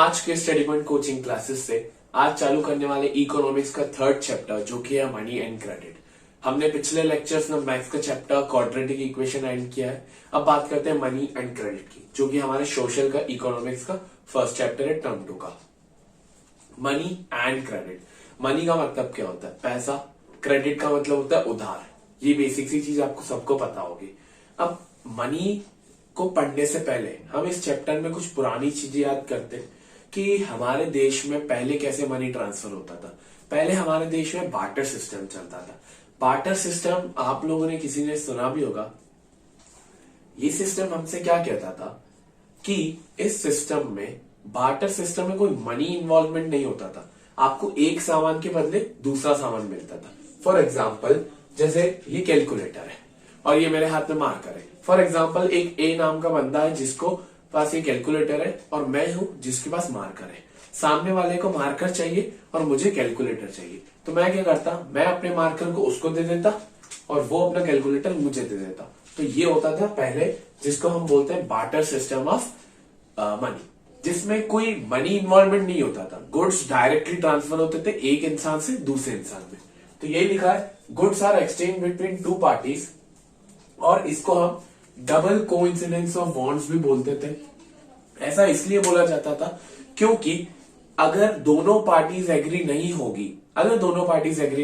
आज के study point coaching classes से आज चालू करने वाले इकोनॉमिक्स का थर्ड चैप्टर जो कि है मनी एंड क्रेडिट। हमने पिछले लेक्चर्स में मैथ्स का चैप्टर क्वाड्रेटिक इक्वेशन एंड किया है। अब बात करते हैं मनी एंड क्रेडिट की, जो कि हमारे सोशल का इकोनॉमिक्स का फर्स्ट चैप्टर है टर्म 2 का। Money and credit. मनी का मतलब क्या होता है? पैसा। क्रेडिट का मतलब होता है उधार। ये बेसिक सी चीज आपको सबको पता होगी। अब मनी को पढ़ने से पहले हम इस चैप्टर में कुछ पुरानी चीजें याद करते हैं कि हमारे देश में पहले कैसे मनी ट्रांसफर होता था। पहले हमारे देश में बार्टर सिस्टम चलता था। बार्टर सिस्टम आप लोगों ने किसी ने सुना भी होगा। ये सिस्टम हमसे क्या कहता था कि इस सिस्टम में, बार्टर सिस्टम में कोई मनी इन्वॉल्वमेंट नहीं होता था। आपको एक सामान के बदले दूसरा सामान मिलता था। फॉर एग्जाम्पल, जैसे ये कैलकुलेटर है और ये मेरे हाथ में मार्कर है। फॉर एग्जाम्पल, एक ए नाम का बंदा है जिसको पास ये कैलकुलेटर है और मैं हूं जिसके पास मार्कर है। सामने वाले को मार्कर चाहिए और मुझे कैलकुलेटर चाहिए, तो मैं क्या करता, मैं अपने मार्कर को उसको दे देता और वो अपना कैलकुलेटर मुझे दे देता। तो ये होता था पहले, जिसको हम बोलते हैं बार्टर सिस्टम ऑफ मनी, जिसमें कोई मनी इन्वॉल्वमेंट नहीं होता था। गुड्स डायरेक्टली ट्रांसफर होते थे एक इंसान से दूसरे इंसान में। तो यही लिखा है, goods are exchange between two parties, और इसको हम डबल कोइंसिडेंस ऑफ बॉन्ड्स भी बोलते थे। ऐसा इसलिए बोला जाता था क्योंकि अगर दोनों पार्टीज एग्री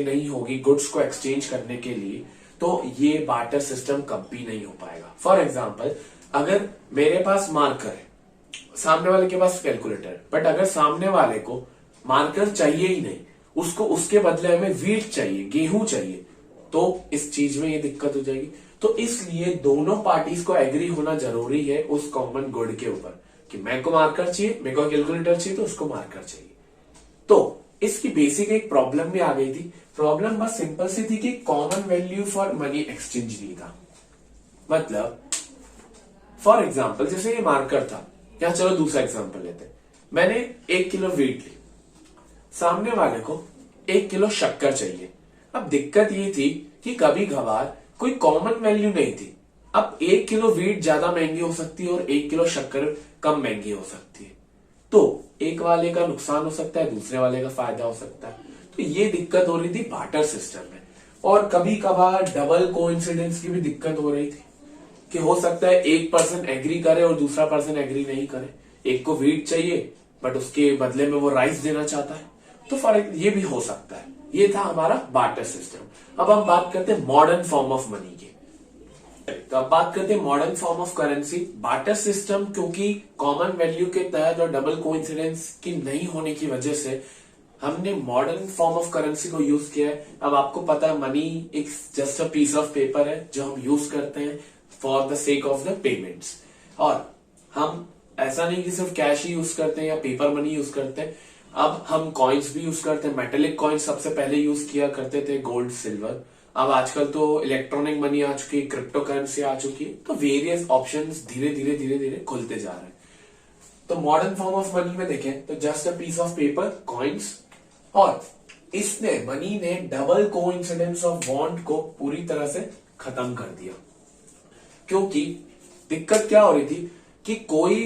नहीं होगी गुड्स को एक्सचेंज करने के लिए, तो ये बार्टर सिस्टम कभी नहीं हो पाएगा। फॉर एग्जाम्पल, अगर मेरे पास मार्कर है, सामने वाले के पास कैलकुलेटर, बट अगर सामने वाले को मार्कर चाहिए ही नहीं, उसको उसके बदले हमें वीट चाहिए, गेहूं चाहिए, तो इस चीज में ये दिक्कत हो जाएगी। तो इसलिए दोनों पार्टीज को एग्री होना जरूरी है उस कॉमन गुड के ऊपर कि मेरे को मार्कर चाहिए, मेरे को कैलकुलेटर चाहिए, तो उसको मार्कर चाहिए। तो इसकी बेसिक एक प्रॉब्लम भी आ गई थी। प्रॉब्लम बस सिंपल सी थी कि common value for money exchange नहीं था। मतलब फॉर एग्जाम्पल, जैसे ये मार्कर था, या चलो दूसरा एग्जाम्पल लेते हैं। मैंने 1 किलो वीट ली, सामने वाले को 1 किलो शक्कर चाहिए। अब दिक्कत ये थी कि कभी कभार कोई कॉमन वैल्यू नहीं थी। अब 1 किलो वीट ज्यादा महंगी हो सकती है और 1 किलो शक्कर कम महंगी हो सकती है। तो एक वाले का नुकसान हो सकता है, दूसरे वाले का फायदा हो सकता है। तो ये दिक्कत हो रही थी बार्टर सिस्टम में। और कभी कभार डबल कोइंसिडेंस की भी दिक्कत हो रही थी कि हो सकता है एक पर्सन एग्री करे और दूसरा पर्सन एग्री नहीं करे। एक को वीट चाहिए बट उसके बदले में वो राइस देना चाहता है, तो फर्क ये भी हो सकता है। ये था हमारा बार्टर सिस्टम। अब हम बात करते हैं मॉडर्न फॉर्म ऑफ मनी की। तो अब बात करते हैं modern form of currency. Barter system क्योंकि कॉमन वैल्यू के तहत और डबल कोइंसिडेंस की नहीं होने की वजह से हमने मॉडर्न फॉर्म ऑफ करेंसी को यूज किया है। अब आपको पता है, मनी एक just a piece of paper है जो हम यूज करते हैं for the sake of the payments. और हम ऐसा नहीं कि सिर्फ कैश ही यूज करते हैं या पेपर मनी यूज करते हैं। अब हम कॉइन्स भी यूज करते हैं। मेटेलिक कॉइन्स सबसे पहले यूज किया करते थे, गोल्ड, सिल्वर। अब आजकल तो इलेक्ट्रॉनिक मनी आ चुकी है, क्रिप्टो करेंसी आ चुकी है। तो वेरियस ऑप्शंस धीरे धीरे खुलते जा रहे हैं। तो मॉडर्न फॉर्म ऑफ मनी में देखें तो just a piece of paper, coins, और इसने, मनी ने डबल कोइंसिडेंस ऑफ बॉन्ड को पूरी तरह से खत्म कर दिया। क्योंकि दिक्कत क्या हो रही थी कि कोई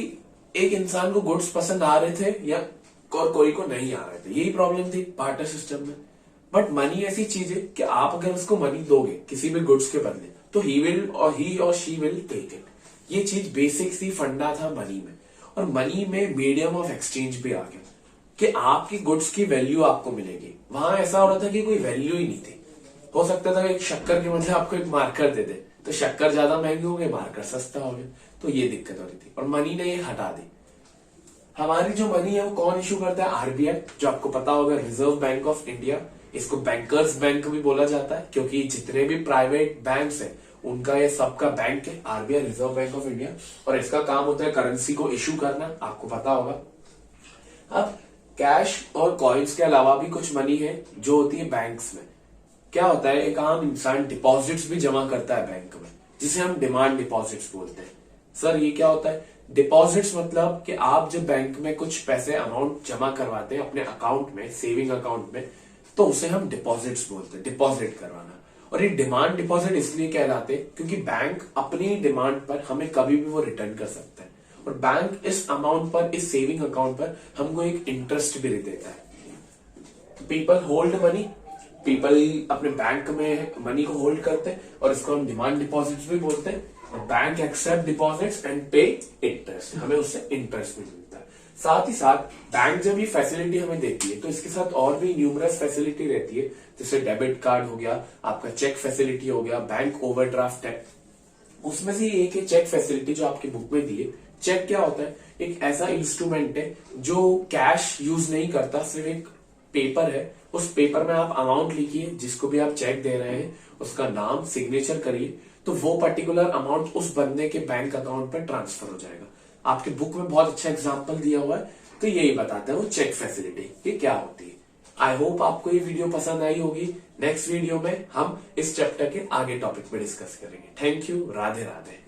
एक इंसान को गुड्स पसंद आ रहे थे या और कोई को नहीं आ रहे थे। यही प्रॉब्लम थी बार्टर सिस्टम में। बट मनी ऐसी चीज है कि आप अगर उसको मनी दोगे किसी भी गुड्स के बदले, तो ही और शी विल टेक इट। ये चीज बेसिक सी फंडा था मनी में। और मनी में मीडियम ऑफ एक्सचेंज भी आ गया कि आपकी गुड्स की वैल्यू आपको मिलेगी। वहां ऐसा हो रहा था कि कोई वैल्यू ही नहीं थी। हो सकता था एक शक्कर के बदले आपको एक मार्कर दे दे, तो शक्कर ज्यादा महंगी हो गई, मार्कर सस्ता हो गया। तो ये दिक्कत हो रही थी और मनी ने ये हटा दी। हमारी जो मनी है वो कौन इशू करता है? आरबीआई, जो आपको पता होगा, रिजर्व बैंक ऑफ इंडिया। इसको बैंकर्स बैंक भी बोला जाता है क्योंकि जितने भी प्राइवेट बैंक्स हैं उनका ये सबका बैंक है RBI, reserve bank of India. और इसका काम होता है करेंसी को इशू करना, आपको पता होगा। अब कैश और कॉइन्स के अलावा भी कुछ मनी है जो होती है बैंक्स में। क्या होता है, एक आम इंसान डिपॉजिट्स भी जमा करता है बैंक में, जिसे हम डिमांड डिपॉजिट्स बोलते हैं। सर ये क्या होता है? डिपॉजिट्स मतलब कि आप जब बैंक में कुछ पैसे अमाउंट जमा करवाते हैं अपने अकाउंट में, सेविंग अकाउंट में, तो उसे हम डिपॉजिट्स बोलते हैं, डिपॉजिट करवाना। और ये डिमांड डिपॉजिट इसलिए कहलाते हैं क्योंकि बैंक अपनी डिमांड पर हमें कभी भी वो रिटर्न कर सकता है। और बैंक इस अमाउंट पर, इस सेविंग अकाउंट पर हमको एक इंटरेस्ट भी देता है। पीपल होल्ड मनी, पीपल अपने बैंक में मनी को होल्ड करते हैं और इसको हम डिमांड डिपॉजिट्स भी बोलते हैं। बैंक एक्सेप्ट डिपॉजिट्स एंड पे इंटरेस्ट, हमें उससे इंटरेस्ट भी मिलता है। साथ ही साथ बैंक जब ये फैसिलिटी हमें देती है तो इसके साथ और भी न्यूमरस फैसिलिटी रहती है, जैसे डेबिट कार्ड हो गया, आपका चेक फैसिलिटी हो गया, बैंक ओवरड्राफ्ट है। उसमें से एक है चेक फैसिलिटी जो आपकी बुक में दी है। चेक क्या होता है? एक ऐसा इंस्ट्रूमेंट है जो कैश यूज नहीं करता, सिर्फ एक पेपर है। उस पेपर में आप अमाउंट लिखिए, जिसको भी आप चेक दे रहे हैं उसका नाम, सिग्नेचर करिए, तो वो पर्टिकुलर अमाउंट उस बंदे के बैंक अकाउंट पर ट्रांसफर हो जाएगा। आपके बुक में बहुत अच्छा एग्जांपल दिया हुआ है, तो यही बताते हैं वो चेक फैसिलिटी ये क्या होती है। आई होप आपको ये वीडियो पसंद आई होगी। नेक्स्ट वीडियो में हम इस चैप्टर के आगे टॉपिक पे डिस्कस करेंगे। Thank you. राधे राधे।